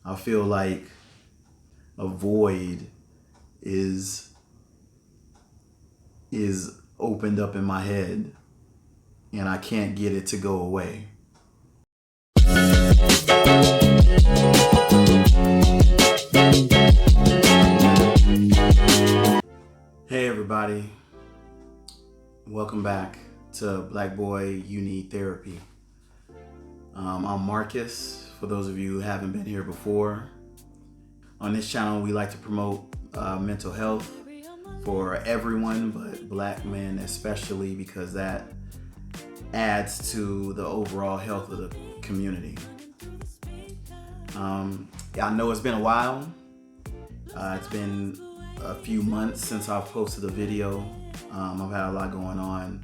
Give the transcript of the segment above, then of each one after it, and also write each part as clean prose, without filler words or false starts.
I feel like a void is opened up in my head and I can't get it to go away. Hey everybody, welcome back to Black Boy You Need Therapy. I'm Marcus, for those of you who haven't been here before. On this channel we like to promote mental health for everyone, but black men especially, because that adds to the overall health of the community. I know it's been a while. It's been a few months since I've posted a video. I've had a lot going on.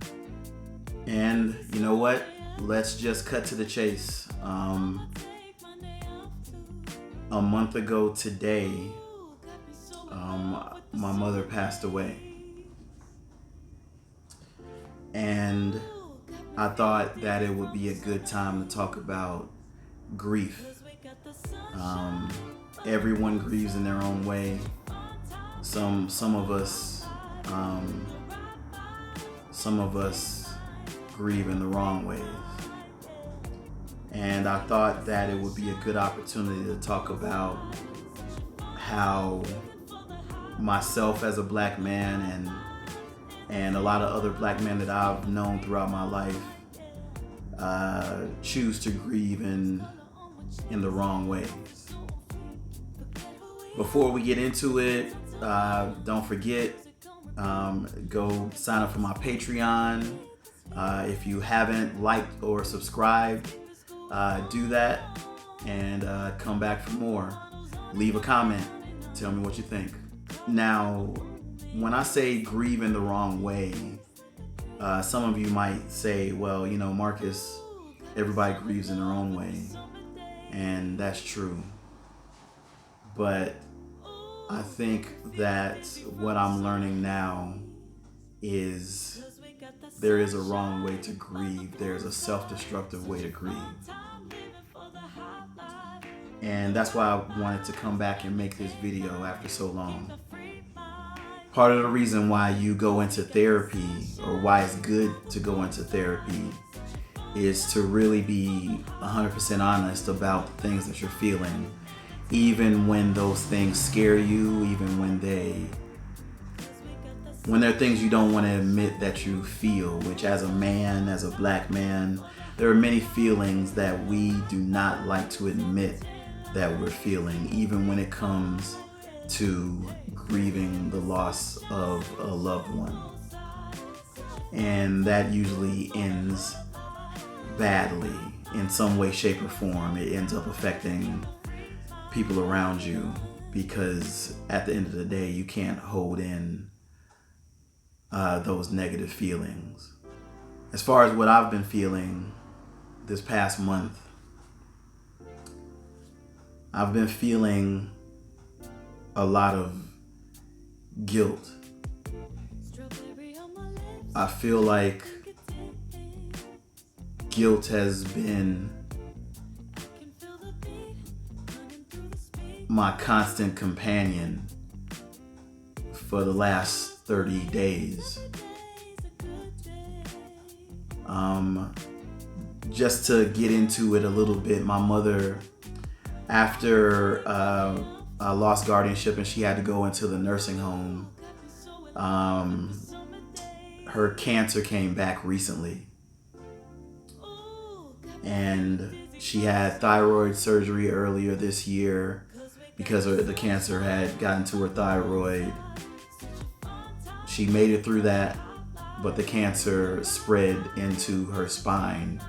And you know what? Let's just cut to the chase. A month ago today, my mother passed away. And I thought that it would be a good time to talk about grief. Everyone grieves in their own way. Some of us grieve in the wrong ways. And I thought that it would be a good opportunity to talk about how myself as a black man and a lot of other black men that I've known throughout my life choose to grieve in the wrong ways. Before we get into it, don't forget, go sign up for my Patreon. If you haven't liked or subscribed, do that and come back for more. Leave a comment. Tell me what you think. Now, when I say grieve in the wrong way, some of you might say, well, you know, Marcus, everybody grieves in their own way. And that's true. But I think that what I'm learning now is there is a wrong way to grieve. There's a self-destructive way to grieve. And that's why I wanted to come back and make this video after so long. Part of the reason why you go into therapy, or why it's good to go into therapy, is to really be 100% honest about the things that you're feeling, even when those things scare you, even when there are things you don't want to admit that you feel, which as a man, as a black man, there are many feelings that we do not like to admit that we're feeling, even when it comes to grieving the loss of a loved one. And that usually ends badly in some way, shape, or form. It ends up affecting people around you, because at the end of the day, you can't hold in those negative feelings. As far as what I've been feeling this past month, I've been feeling a lot of guilt. I feel like guilt has been my constant companion for the last 30 days. Just to get into it a little bit, my mother, after I lost guardianship and she had to go into the nursing home, her cancer came back recently. And she had thyroid surgery earlier this year because the cancer had gotten to her thyroid. She made it through that, but the cancer spread into her spine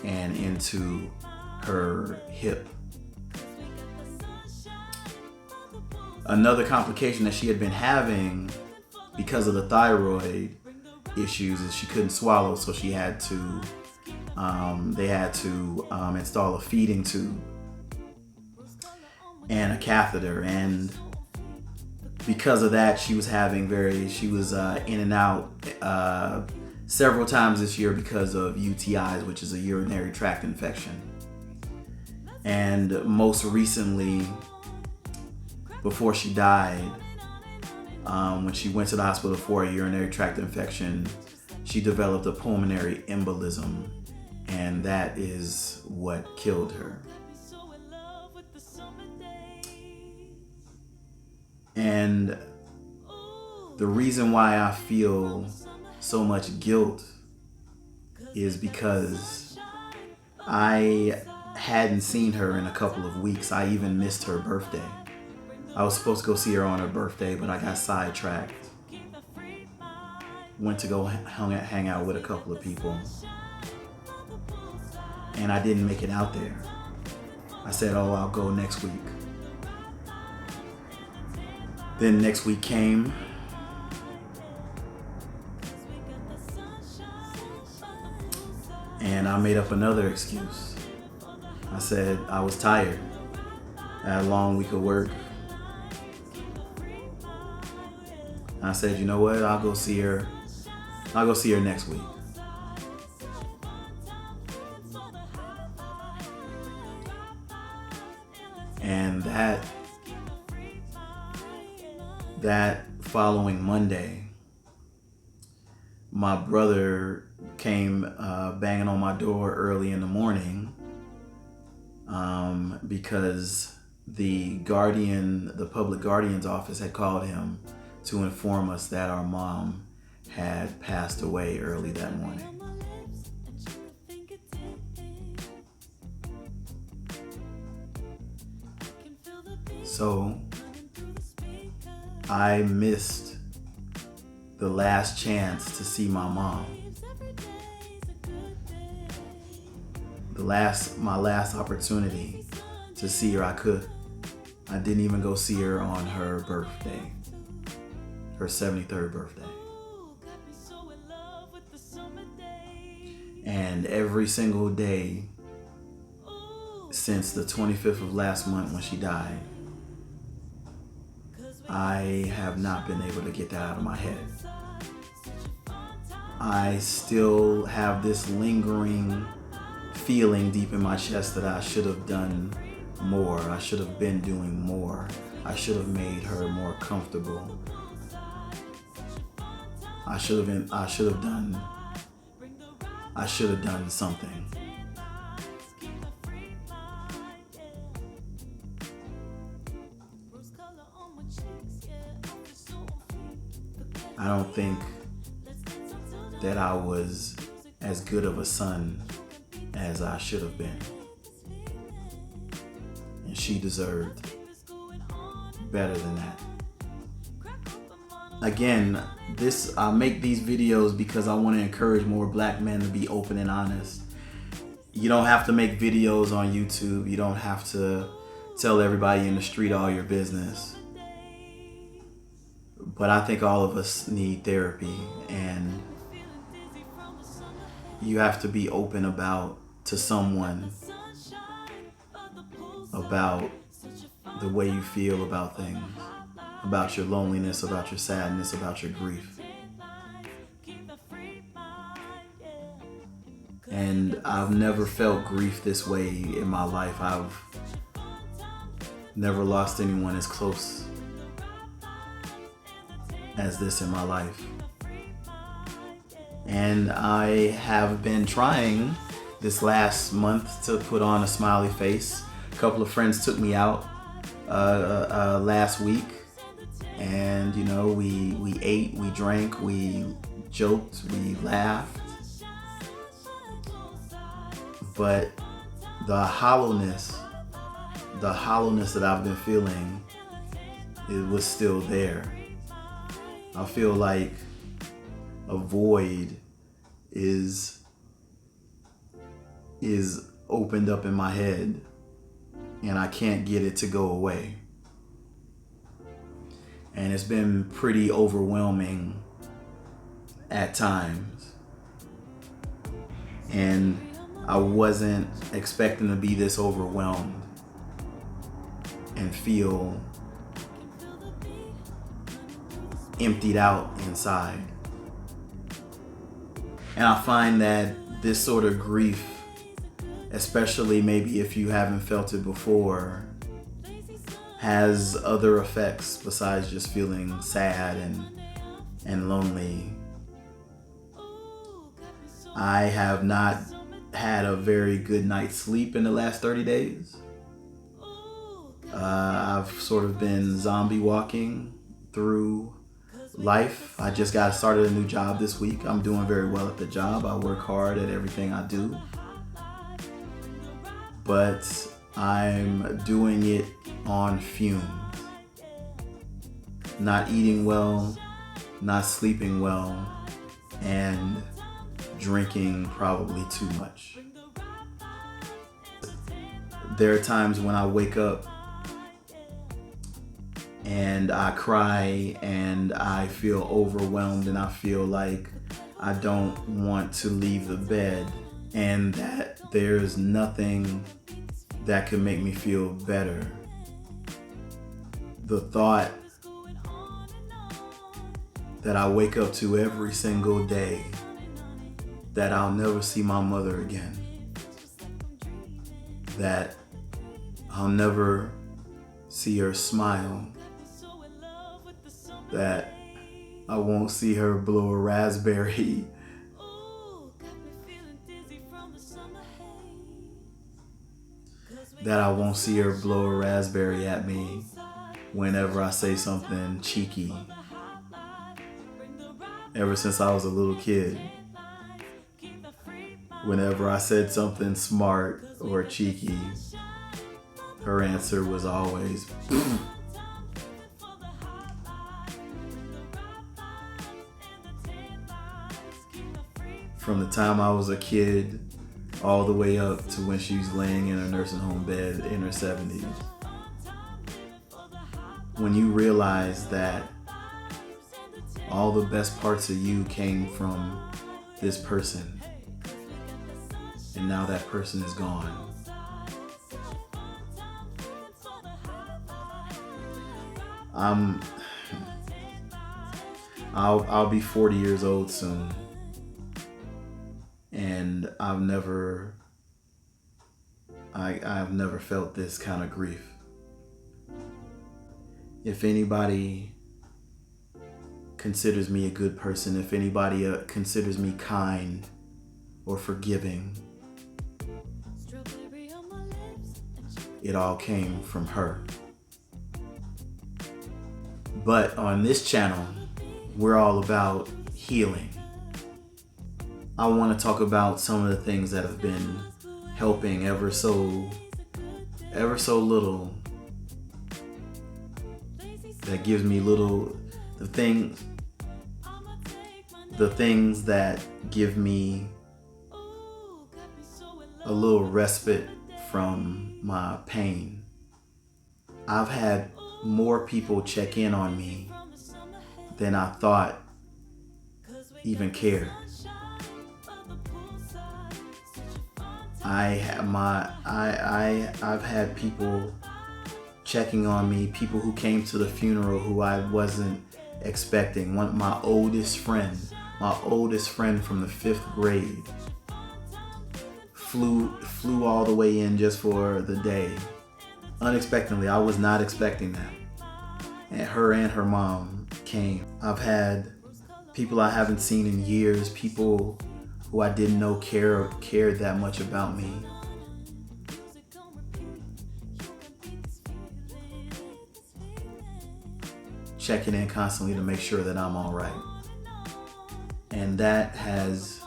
and into her hip. Another complication that she had been having because of the thyroid issues is she couldn't swallow, so she had to they had to install a feeding tube and a catheter, and because of that she was in and out several times this year because of UTIs, which is a urinary tract infection. And most recently, before she died, when she went to the hospital for a urinary tract infection, she developed a pulmonary embolism, and that is what killed her. And the reason why I feel so much guilt is because I hadn't seen her in a couple of weeks. I even missed her birthday. I was supposed to go see her on her birthday, but I got sidetracked. Went to go hang out with a couple of people, and I didn't make it out there. I said, oh, I'll go next week. Then next week came, and I made up another excuse. I said I was tired. I had a long week of work. I said, you know what? I'll go see her next week. And that following Monday, my brother came banging on my door early in the morning because the public guardian's office had called him to inform us that our mom had passed away early that morning. So I missed the last chance to see my mom. My last opportunity to see her, I didn't even go see her on her birthday, her 73rd birthday. And every single day since the 25th of last month when she died, I have not been able to get that out of my head. I still have this lingering feeling deep in my chest that I should have done more. I should have been doing more. I should have made her more comfortable. I should have done something. I don't think that I was as good of a son as I should have been. And she deserved better than that. Again, I make these videos because I want to encourage more black men to be open and honest. You don't have to make videos on YouTube. You don't have to tell everybody in the street all your business. But I think all of us need therapy, and you have to be open to someone about the way you feel about things, about your loneliness, about your sadness, about your grief. And I've never felt grief this way in my life. I've never lost anyone as close as this in my life. And I have been trying this last month to put on a smiley face. A couple of friends took me out last week, and we ate, we drank, we joked, we laughed. But the hollowness that I've been feeling, it was still there. I feel like a void is opened up in my head, and I can't get it to go away. And it's been pretty overwhelming at times. And I wasn't expecting to be this overwhelmed and feel emptied out inside. And I find that this sort of grief, especially maybe if you haven't felt it before, has other effects besides just feeling sad and lonely. I have not had a very good night's sleep in the last 30 days. I've sort of been zombie walking through life. I just got started a new job this week. I'm doing very well at the job. I work hard at everything I do. But I'm doing it on fumes. Not eating well, not sleeping well, and drinking probably too much. There are times when I wake up and I cry and I feel overwhelmed and I feel like I don't want to leave the bed, and that there's nothing that can make me feel better. The thought that I wake up to every single day that I'll never see my mother again, that I'll never see her smile, that I won't see her blow a raspberry, that I won't see her blow a raspberry at me whenever I say something cheeky. Ever since I was a little kid, whenever I said something smart or cheeky, her answer was always, from the time I was a kid all the way up to when she was laying in a nursing home bed in her 70s. When you realize that all the best parts of you came from this person, and now that person is gone. I'll be 40 years old soon, and I've never felt this kind of grief. If anybody considers me a good person, if anybody considers me kind or forgiving, it all came from her. But on this channel, we're all about healing. I want to talk about some of the things that have been helping ever so little, that gives me the things that give me a little respite from my pain. I've had more people check in on me than I thought even cared. I've had people checking on me, people who came to the funeral who I wasn't expecting. My oldest friend from the 5th grade flew all the way in just for the day. Unexpectedly, I was not expecting that. And her mom came. I've had people I haven't seen in years, people who I didn't know cared that much about me. Checking in constantly to make sure that I'm all right. And that has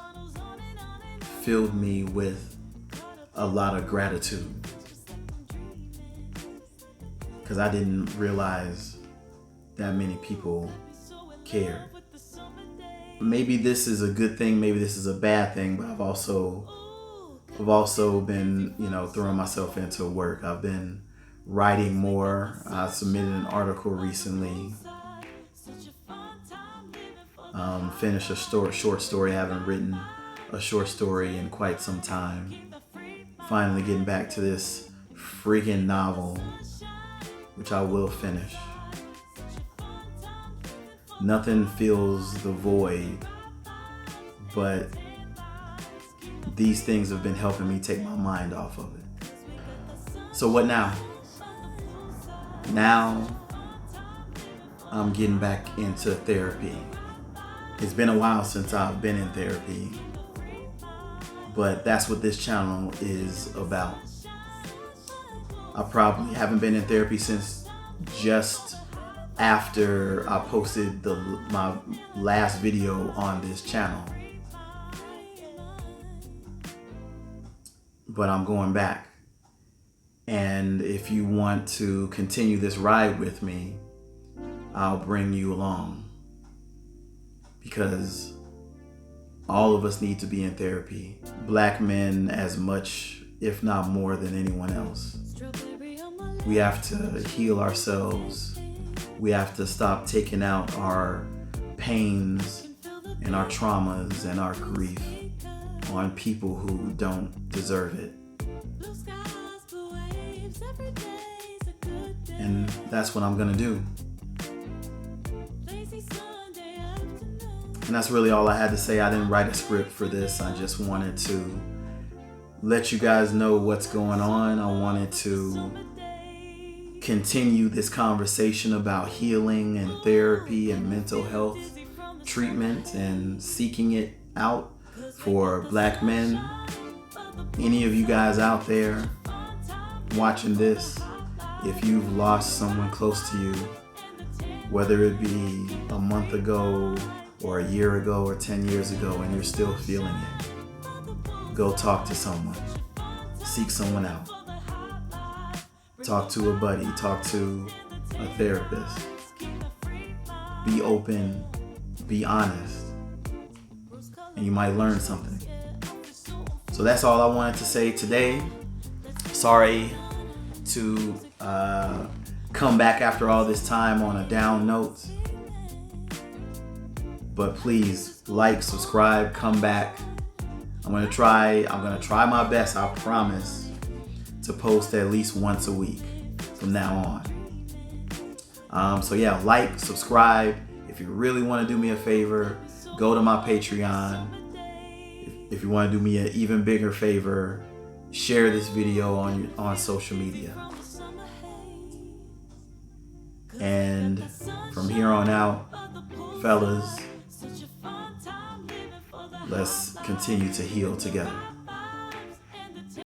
filled me with a lot of gratitude, because I didn't realize that many people cared. Maybe this is a good thing, maybe this is a bad thing, but I've also been, throwing myself into work. I've been writing more. I submitted an article recently. Finished a short story. I haven't written a short story in quite some time. Finally getting back to this freaking novel, which I will finish. Nothing fills the void but these things have been helping me take my mind off of it. So what now? Now I'm getting back into therapy. It's been a while since I've been in therapy, but that's what this channel is about. I probably haven't been in therapy since just after I posted my last video on this channel. But I'm going back. And if you want to continue this ride with me, I'll bring you along. Because all of us need to be in therapy. Black men as much, if not more than anyone else. We have to heal ourselves. We have to stop taking out our pains and our traumas and our grief on people who don't deserve it. And that's what I'm gonna do. And that's really all I had to say. I didn't write a script for this. I just wanted to let you guys know what's going on. I wanted to continue this conversation about healing and therapy and mental health treatment and seeking it out for Black men. Any of you guys out there watching this, if you've lost someone close to you, whether it be a month ago or a year ago or 10 years ago, and you're still feeling it, go talk to someone. Seek someone out. Talk to a buddy. Talk to a therapist. Be open. Be honest. And you might learn something. So that's all I wanted to say today. Sorry to come back after all this time on a down note. But please like, subscribe, come back. I'm gonna try my best, I promise, to post at least once a week from now on. So yeah, like, subscribe. If you really want to do me a favor, go to my Patreon. If you want to do me an even bigger favor, share this video on social media. And from here on out, fellas, let's continue to heal together.